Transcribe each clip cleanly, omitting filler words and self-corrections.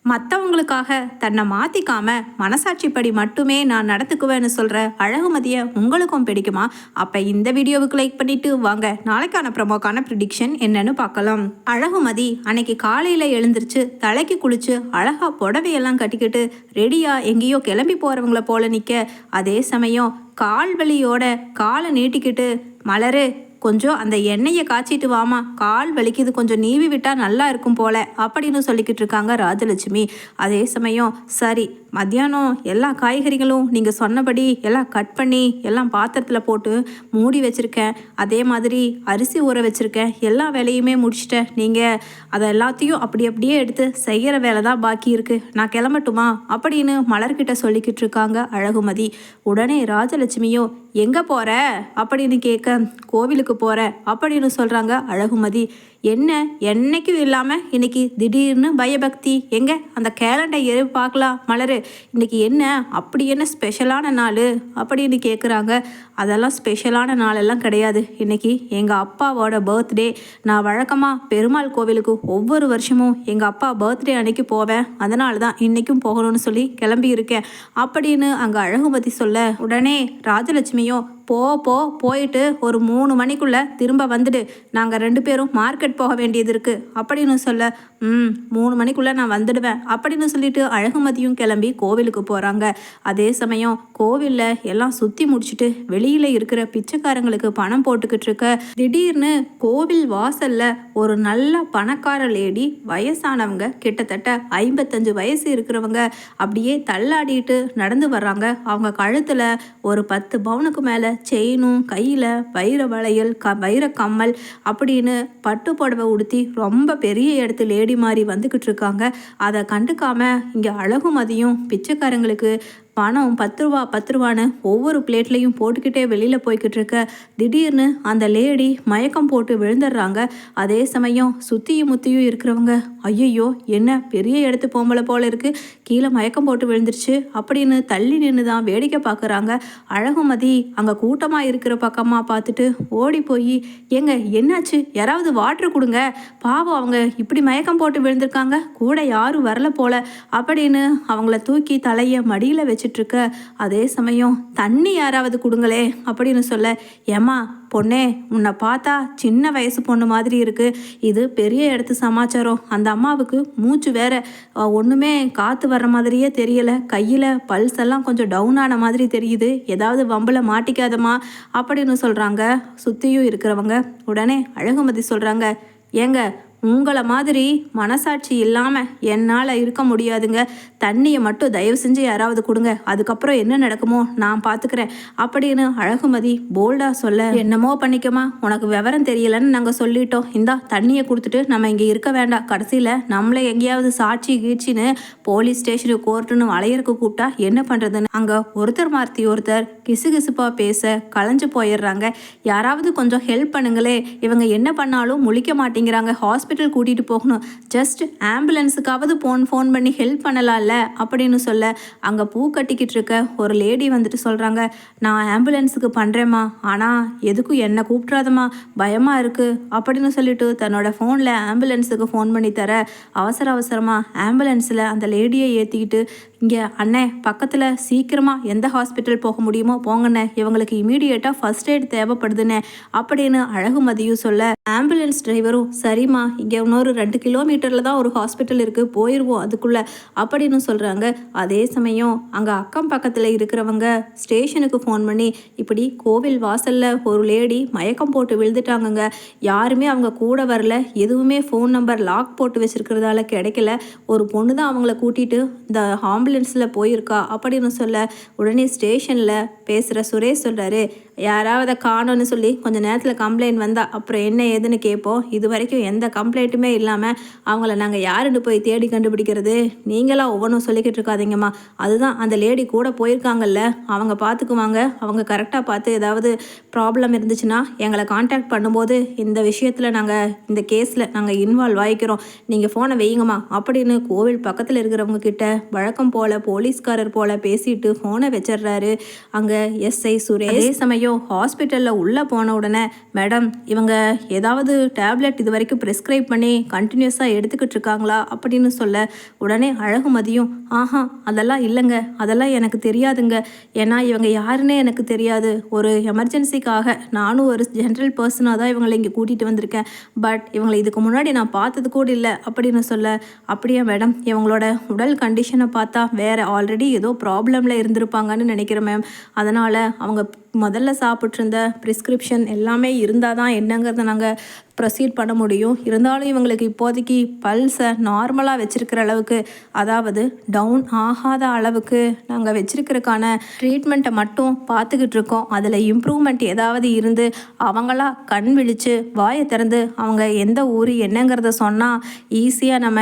மற்றவங்களுக்காக தன்னை மாற்றிக்காம மனசாட்சிப்படி மட்டுமே நான் நடத்துக்குவேன்னு சொல்கிற அழகுமதியை உங்களுக்கும் பிடிக்குமா? அப்போ இந்த வீடியோவுக்கு லைக் பண்ணிட்டு வாங்க நாளைக்கான ப்ரமோக்கான ப்ரிடிக்ஷன் என்னன்னு பார்க்கலாம். அழகுமதி அன்னைக்கு காலையில் எழுந்திருச்சு தலைக்கு குளிச்சு அழகாக புடவையெல்லாம் கட்டிக்கிட்டு ரெடியாக எங்கேயோ கிளம்பி போகிறவங்கள போல நிற்க, அதே சமயம் கால் வலியோட காலை நீட்டிக்கிட்டு மலரு கொஞ்சம் அந்த எண்ணெயை காய்ச்சிட்டு வாமா, கால் வலிக்குது, கொஞ்சம் நீவி விட்டால் நல்லா இருக்கும் போல அப்படின்னு சொல்லிக்கிட்டு இருக்காங்க ராஜலட்சுமி. அதே சமயம் சரி, மத்தியானம் எல்லா காய்கறிகளும் நீங்கள் சொன்னபடி எல்லாம் கட் பண்ணி எல்லாம் பாத்திரத்தில் போட்டு மூடி வச்சுருக்கேன். அதே மாதிரி அரிசி ஊற வச்சுருக்கேன். எல்லா வேலையுமே முடிச்சிட்டேன். நீங்கள் அதை எல்லாத்தையும் அப்படியே எடுத்து செய்கிற வேலை தான் பாக்கி இருக்குது. நான் கிளம்பட்டுமா அப்படின்னு மலர்கிட்ட சொல்லிக்கிட்டு இருக்காங்க அழகுமதி. உடனே ராஜலட்சுமியோ எங்கே போகிற அப்படின்னு கேட்க, கோவிலுக்கு போகிற அப்படின்னு சொல்கிறாங்க அழகுமதி. என்ன என்னைக்கும் இல்லாமல் இன்னைக்கு திடீர்னு பயபக்தி? எங்கே அந்த கேலண்டர் பார்க்கலாம் மலரு, இன்னைக்கு என்ன அப்படி என்ன ஸ்பெஷலான நாள் அப்படின்னு கேட்குறாங்க. அதெல்லாம் ஸ்பெஷலான நாளெல்லாம் கிடையாது. இன்னைக்கு எங்கள் அப்பாவோட பர்த்டே. நான் வழக்கமாக பெருமாள் கோவிலுக்கு ஒவ்வொரு வருஷமும் எங்கள் அப்பா பர்த்டே அன்னைக்கு போவேன். அதனால தான் இன்றைக்கும் போகணும்னு சொல்லி கிளம்பி இருக்கேன் அப்படின்னு அங்கே அழகுமதி சொல்ல, உடனே ராஜலட்சுமியும் போயிட்டு ஒரு 3 மணிக்குள்ளே திரும்ப வந்துடு, நாங்கள் 2 பேரும் மார்க்கெட் போக வேண்டியது இருக்குது அப்படின்னு சொல்ல, 3 மணிக்குள்ளே நான் வந்துடுவேன் அப்படின்னு சொல்லிட்டு அழகுமதியும் கிளம்பி கோவிலுக்கு போகிறாங்க. அதே சமயம் கோவிலில் எல்லாம் சுற்றி முடிச்சுட்டு வெளியில் இருக்கிற பிச்சைக்காரங்களுக்கு பணம் போட்டுக்கிட்டு இருக்க, திடீர்னு கோவில் வாசலில் ஒரு நல்ல பணக்கார லேடி, வயசானவங்க, கிட்டத்தட்ட 55 வயசு இருக்கிறவங்க அப்படியே தள்ளாடிட்டு நடந்து வர்றாங்க. அவங்க கழுத்தில் ஒரு 10 பவுனுக்கு மேலே செயினும், கையில் வைர வளையல், வைர கம்மல் அப்படின்னு பட்டு புடவை உடுத்தி ரொம்ப பெரிய இடத்து லேடி மாதிரி வந்துக்கிட்டு இருக்காங்க. அதை கண்டுக்காம இங்கே அழகுமதியும் பிச்சைக்காரங்களுக்கு பணம் 10 ரூபா 10 ரூபான்னு ஒவ்வொரு பிளேட்லையும் போட்டுக்கிட்டே வெளியில் போய்கிட்டு இருக்க, திடீர்னு அந்த லேடி மயக்கம் போட்டு விழுந்துடுறாங்க. அதே சமயம் சுற்றியும் முத்தியும் இருக்கிறவங்க, ஐயையோ என்ன பெரிய இடத்து பொம்பளை போல இருக்குது, கீழே மயக்கம் போட்டு விழுந்துருச்சு அப்படின்னு தள்ளி நின்று தான் வேடிக்கை பார்க்குறாங்க. அழகுமதி அங்கே கூட்டமாக இருக்கிற பக்கமாக பார்த்துட்டு ஓடி போய், ஏங்க என்னாச்சு, யாராவது வாட்டர் கொடுங்க, பாவம் அவங்க இப்படி மயக்கம் போட்டு விழுந்திருக்காங்க, கூட யாரும் வரல போல அப்படின்னு அவங்கள தூக்கி தலையை மடியில் வச்சுட்ருக்க, அதே சமயம் தண்ணி யாராவது கொடுங்களே அப்படின்னு சொல்ல, ஏமா பொண்ணே, உன்னை பார்த்தா சின்ன வயசு பொண்ணு மாதிரி இருக்குது, இது பெரிய இடத்து சமாச்சாரம், அந்த அம்மாவுக்கு மூச்சு வேற, ஒன்றுமே காற்று வர்ற மாதிரியே தெரியலை, கையில் பல்ஸ் எல்லாம் கொஞ்சம் டவுன் ஆன மாதிரி தெரியுது, ஏதாவது வம்பில் மாட்டிக்காதமா அப்படின்னு சொல்கிறாங்க சுற்றியும் இருக்கிறவங்க. உடனே அழகுமதி சொல்கிறாங்க, ஏங்க உங்களை மாதிரி மனசாட்சி இல்லாமல் என்னால் இருக்க முடியாதுங்க, தண்ணியை மட்டும் தயவு செஞ்சு யாராவது கொடுங்க, அதுக்கப்புறம் என்ன நடக்குமோ நான் பார்த்துக்கிறேன் அப்படின்னு அழகுமதி போல்டாக சொல்ல, என்னமோ பண்ணிக்கமா, உனக்கு விவரம் தெரியலன்னு நாங்கள் சொல்லிட்டோம், இந்தா தண்ணியை கொடுத்துட்டு நம்ம இங்கே இருக்க வேண்டாம், கடைசியில் நம்மளை எங்கேயாவது சாட்சி கீழ்ச்சின்னு போலீஸ் ஸ்டேஷனு கோர்ட்டுன்னு வளையருக்கு கூப்பிட்டா என்ன பண்ணுறதுன்னு அங்கே ஒருத்தர் மாற்றி ஒருத்தர் கிசுகிசுப்பாக பேச கலைஞ்சு போயிடுறாங்க. யாராவது கொஞ்சம் ஹெல்ப் பண்ணுங்களே, இவங்க என்ன பண்ணாலும் முழிக்க மாட்டேங்கிறாங்க, ஹாஸ்பிட்டல் கூட்டிகிட்டு போகணும், ஜஸ்ட் ஆம்புலன்ஸுக்காவது ஃபோன் பண்ணி ஹெல்ப் பண்ணலாம்ல அப்படின்னு சொல்ல, அங்கே பூ கட்டிக்கிட்டு இருக்க ஒரு லேடி வந்துட்டு சொல்கிறாங்க, நான் ஆம்புலன்ஸுக்கு பண்ணுறேம்மா, ஆனால் எதுக்கும் என்னை கூப்பிட்றாதம்மா, பயமாக இருக்குது அப்படின்னு சொல்லிட்டு தன்னோட ஃபோனில் ஆம்புலன்ஸுக்கு ஃபோன் பண்ணி தர, அவசரமாக ஆம்புலன்ஸில் அந்த லேடியை ஏற்றிக்கிட்டு, இங்கே அண்ணே பக்கத்தில் சீக்கிரமாக எந்த ஹாஸ்பிட்டல் போக முடியுமோ போங்கண்ணே, இவங்களுக்கு இமீடியட்டாக ஃபர்ஸ்ட் எய்ட் தேவைப்படுதுண்ணே அப்படின்னு அழகுமதியும் சொல்ல, ஆம்புலன்ஸ் டிரைவரும் சரிம்மா, இங்கே இன்னொரு 2 கிலோமீட்டரில் தான் ஒரு ஹாஸ்பிட்டல் இருக்குது, போயிடுவோம் அதுக்குள்ளே அப்படின்னு சொல்கிறாங்க. அதே சமயம் அங்கே அக்கம் பக்கத்தில் இருக்கிறவங்க ஸ்டேஷனுக்கு ஃபோன் பண்ணி, இப்படி கோவில் வாசலில் ஒரு லேடி மயக்கம் போட்டு விழுந்துட்டாங்கங்க, யாருமே அவங்க கூட வரல, எதுவுமே ஃபோன் நம்பர் லாக் போட்டு வச்சுருக்கிறதால கிடைக்கல, ஒரு பொண்ணு தான் அவங்கள கூட்டிகிட்டு இந்த ஆம்புலன்ஸில் போயிருக்கா அப்படின்னு சொல்ல, உடனே ஸ்டேஷனில் பேசுகிற சுரேஷ் சொல்கிறாரு, யாராவது காணோன்னு சொல்லி கொஞ்சம் நேரத்தில் கம்ப்ளைண்ட் வந்தால் அப்புறம் என்ன ஏதுன்னு கேட்போம், இது வரைக்கும் எந்த கம்ப்ளைண்ட்டுமே இல்லாமல் அவங்கள நாங்கள் யாருன்னு போய் தேடி கண்டுபிடிக்கிறது, நீங்களாம் ஒவ்வொன்றும் சொல்லிக்கிட்டு இருக்காதீங்கம்மா, அதுதான் அந்த லேடி கூட போயிருக்காங்கல்ல, அவங்க பார்த்துக்குவாங்க, அவங்க கரெக்டாக பார்த்து ஏதாவது ப்ராப்ளம் இருந்துச்சுன்னா எங்களை காண்டாக்ட் பண்ணும்போது இந்த விஷயத்தில் நாங்கள் இந்த கேஸில் நாங்கள் இன்வால்வ் ஆகிக்கிறோம், நீங்கள் ஃபோனை வையுங்கம்மா அப்படின்னு கோவில் பக்கத்தில் இருக்கிறவங்க கிட்ட வழக்கம் போல் போலீஸ்காரர் போல் பேசிட்டு ஃபோனை வச்சிடுறாரு அங்கே எஸ்ஐ சுரேஷ். அதே சமயம் சமயம் ஹாஸ்பிட்டலில் உள்ளே போன உடனே மேடம் இவங்க ஏதாவது டேப்லெட் இது வரைக்கும் ப்ரிஸ்கிரைப் பண்ணி கண்டினியூஸாக எடுத்துக்கிட்டு இருக்காங்களா அப்படின்னு சொல்ல உடனே அழகுமதியும் ஆஹா அதெல்லாம் இல்லைங்க, அதெல்லாம் எனக்கு தெரியாதுங்க. ஏன்னா இவங்க யாருன்னே எனக்கு தெரியாது. ஒரு எமர்ஜென்சிக்காக நானும் ஒரு ஜென்ரல் பர்சனாக தான் இவங்களை இங்கே கூட்டிகிட்டு வந்திருக்கேன். பட் இவங்களை இதுக்கு முன்னாடி நான் பார்த்தது கூட இல்லை அப்படின்னு சொல்ல அப்படியே மேடம் இவங்களோட உடல் கண்டிஷனை பார்த்தா வேறு ஆல்ரெடி ஏதோ ப்ராப்ளமில் இருந்திருப்பாங்கன்னு நினைக்கிறேன் மேம். அதனால் அவங்க முதல்ல சாப்பிட்ருந்த ப்ரிஸ்கிரிப்ஷன் எல்லாமே இருந்தால் தான் என்னங்கிறத நாங்கள் ப்ரொசீட் பண்ண முடியும். இருந்தாலும் இவங்களுக்கு இப்போதைக்கு பல்ஸை நார்மலாக வச்சுருக்கிற அளவுக்கு, அதாவது டவுன் ஆகாத அளவுக்கு நாங்கள் வச்சுருக்கிறதுக்கான ட்ரீட்மெண்ட்டை மட்டும் பார்த்துக்கிட்டு இருக்கோம். அதில் இம்ப்ரூவ்மெண்ட் ஏதாவது இருந்து அவங்களா கண் விழித்து வாயை திறந்து அவங்க எந்த ஊர் என்னங்கிறத சொன்னால் ஈஸியாக நம்ம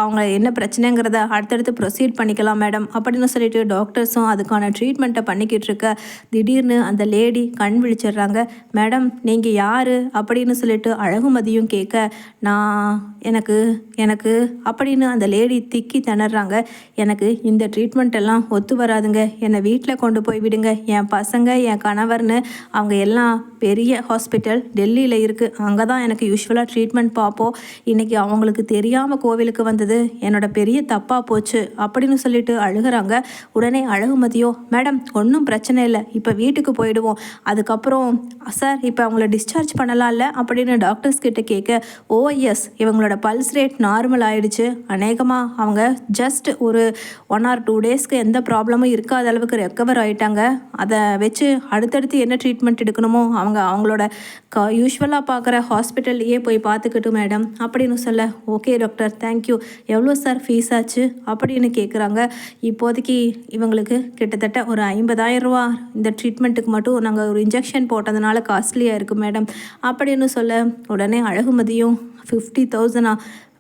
அவங்க என்ன பிரச்சனைங்கிறத அடுத்தடுத்து ப்ரொசீட் பண்ணிக்கலாம் மேடம் அப்படின்னு சொல்லிட்டு டாக்டர்ஸும் அதுக்கான ட்ரீட்மெண்ட்டை பண்ணிக்கிட்டு இருக்க திடீர்னு அந்த லேடி கண் விழிச்சிடுறாங்க. மேடம் நீங்கள் யார் அப்படின்னு சொல்லிட்டு அழகுமதியும் கேட்க நான் எனக்கு அப்படின்னு அந்த லேடி திக்கி திணறாங்க. எனக்கு இந்த ட்ரீட்மெண்ட் எல்லாம் ஒத்து வராதுங்க, என்னை வீட்டில் கொண்டு போய் விடுங்க. என் பசங்க என் கணவர்னு அவங்க எல்லாம் பெரிய ஹாஸ்பிட்டல் டெல்லியில் இருக்குது, அங்கே தான் எனக்கு யூஸ்வலாக ட்ரீட்மெண்ட் பார்ப்போம். இன்றைக்கி அவங்களுக்கு தெரியாமல் கோவிலுக்கு வந்தது என்னோட பெரிய தப்பாக போச்சு அப்படின்னு சொல்லிட்டு அழுகிறாங்க. உடனே அழகுமதியோ மேடம் ஒன்றும் பிரச்சனை இல்லை, இப்போ வீட்டுக்கு போயிடுவோம், அதுக்கப்புறம் சார் இப்போ அவங்கள டிஸ்சார்ஜ் பண்ணலாம்ல அப்படின்னு டாக்டர்ஸ் கிட்ட கேட்க ஓ எஸ் இவங்களோட பல்ஸ் ரேட் நார்மல் ஆயிடுச்சு, அநேகமாக அவங்க ஜஸ்ட் ஒரு 1 or 2 டேஸ்க்கு எந்த ப்ராப்ளமும் இருக்காத அளவுக்கு ரெக்கவர் ஆகிட்டாங்க. அதை வச்சு அடுத்தடுத்து என்ன ட்ரீட்மெண்ட் எடுக்கணுமோ அவங்களோட யூஸ்வலாக பார்க்குற ஹாஸ்பிட்டல்லையே போய் பார்த்துக்கிட்டு மேடம் அப்படின்னு சொல்ல ஓகே டாக்டர் தேங்க்யூ, எவ்வளோ சார் ஃபீஸ் ஆச்சு அப்படின்னு கேட்குறாங்க. இப்போதைக்கு இவங்களுக்கு கிட்டத்தட்ட ஒரு 50,000 ரூபா இந்த ட்ரீட்மெண்ட்டுக்கு மட்டும் நாங்கள் ஒரு இன்ஜெக்ஷன் போட்டதுனால காஸ்ட்லியாக இருக்குது மேடம் அப்படின்னு சொல்ல உடனே அழகுமதியும் 50,000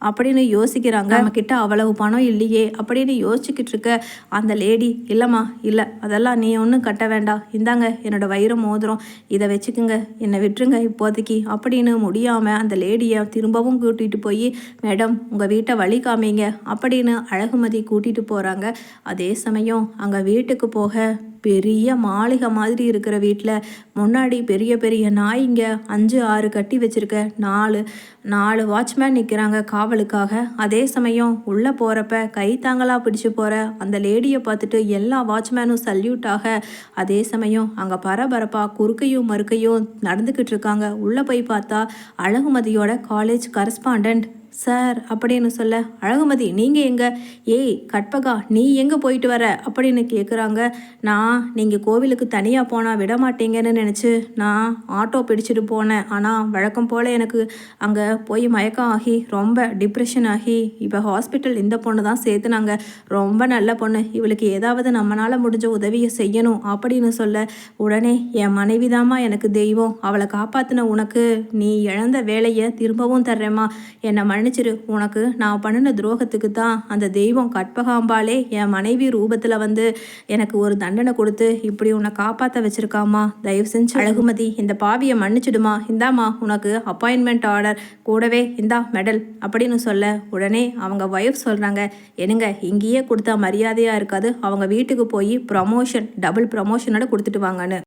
அப்படின்னு யோசிக்கிறாங்க. நம்மக்கிட்ட அவ்வளவு பணம் இல்லையே அப்படின்னு யோசிச்சுக்கிட்டு இருக்க அந்த லேடி இல்லைம்மா இல்லை அதெல்லாம் நீ ஒன்றும் கட்ட வேண்டாம், இந்தாங்க என்னோடய வைரம் மோதிரம், இதை வச்சுக்குங்க, என்னை விட்டுருங்க இப்போதைக்கு அப்படின்னு முடியாமல் அந்த லேடியை திரும்பவும் கூட்டிகிட்டு போய் மேடம் உங்கள் வீட்டை வழி காமிங்க அப்படின்னு அழகுமதி கூட்டிகிட்டு போகிறாங்க. அதே சமயம் அங்கே வீட்டுக்கு போக பெரிய மாளிகை மாதிரி இருக்கிற வீட்டில் முன்னாடி பெரிய பெரிய நாய்ங்க 5-6 கட்டி வச்சுருக்க 4 வாட்ச்மேன் நிற்கிறாங்க காவலுக்காக. அதே சமயம் உள்ளே போகிறப்ப கைத்தாங்களாக பிடிச்சி போகிற அந்த லேடியை பார்த்துட்டு எல்லா வாட்ச்மேனும் சல்யூட் ஆக அதே சமயம் அங்கே பரபரப்பாக குறுக்கையும் மறுக்கையும் நடந்துக்கிட்டு இருக்காங்க. உள்ளே போய் பார்த்தா அழகுமதியோட காலேஜ் கரஸ்பாண்டன்ட் சார் அப்படின்னு சொல்ல அழகுமதி நீங்கள் எங்கே, ஏய் கற்பகா நீ எங்கே போயிட்டு வர அப்படின்னு கேட்குறாங்க. நீங்கள் கோவிலுக்கு தனியாக போனால் விட மாட்டீங்கன்னு நினச்சி நான் ஆட்டோ பிடிச்சிட்டு போனேன், ஆனால் வழக்கம் போல் எனக்கு அங்கே போய் மயக்கம் ஆகி ரொம்ப டிப்ரெஷன் ஆகி இப்போ ஹாஸ்பிட்டல் இந்த பொண்ணு தான் சேர்த்துனாங்க, ரொம்ப நல்ல பொண்ணு, இவளுக்கு ஏதாவது நம்மளால் முடிஞ்ச உதவியை செய்யணும் அப்படின்னு சொல்ல உடனே என் மனைவி தாம்மா எனக்கு தெய்வம், அவளை காப்பாற்றின உனக்கு நீ இழந்த வேலையை திரும்பவும் தர்றேம்மா, என்னை மன்னிச்சிரு, உனக்கு நான் பண்ணின துரோகத்துக்கு தான் அந்த தெய்வம் கற்பகாம்பாலே என் மனைவி ரூபத்தில் வந்து எனக்கு ஒரு தண்டனை கொடுத்து இப்படி உன்னை காப்பாற்ற வச்சிருக்காமா, தயவு செஞ்சு அழகுமதி இந்த பாவியை மன்னிச்சிடுமா, இந்தாம்மா உனக்கு அப்பாயின்மெண்ட் ஆர்டர், கூடவே இந்தா மெடல் அப்படின்னு சொல்ல உடனே அவங்க ஒய்ஃப் சொல்கிறாங்க என்னங்க இங்கேயே கொடுத்தா மரியாதையாக இருக்காது, அவங்க வீட்டுக்கு போய் ப்ரமோஷன் டபுள் ப்ரமோஷனோட கொடுத்துட்டு வாங்கன்னு.